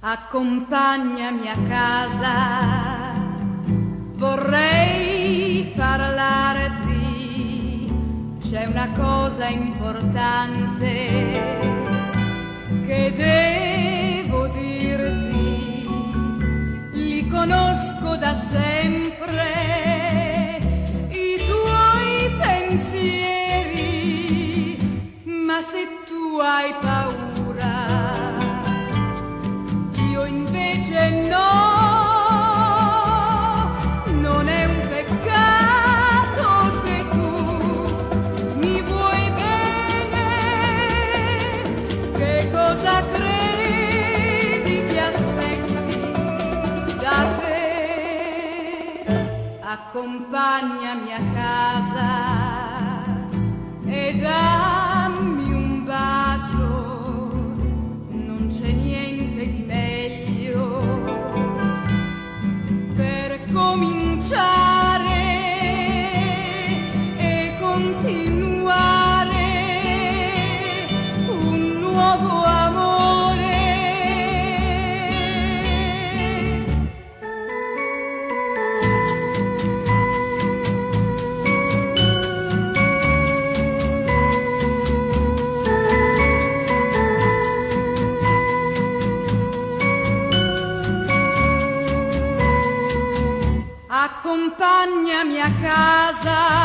Accompagnami a casa, vorrei parlarti, c'è una cosa importante che devo dirti, li conosco da sempre, i tuoi pensieri, ma se tu hai paura, invece no, non è un peccato se tu mi vuoi bene, che cosa credi ti aspetti da te? Accompagnami a casa e dammi un bacio, non c'è niente di meglio cominciare e continuare un nuovo amore. Accompagnami a casa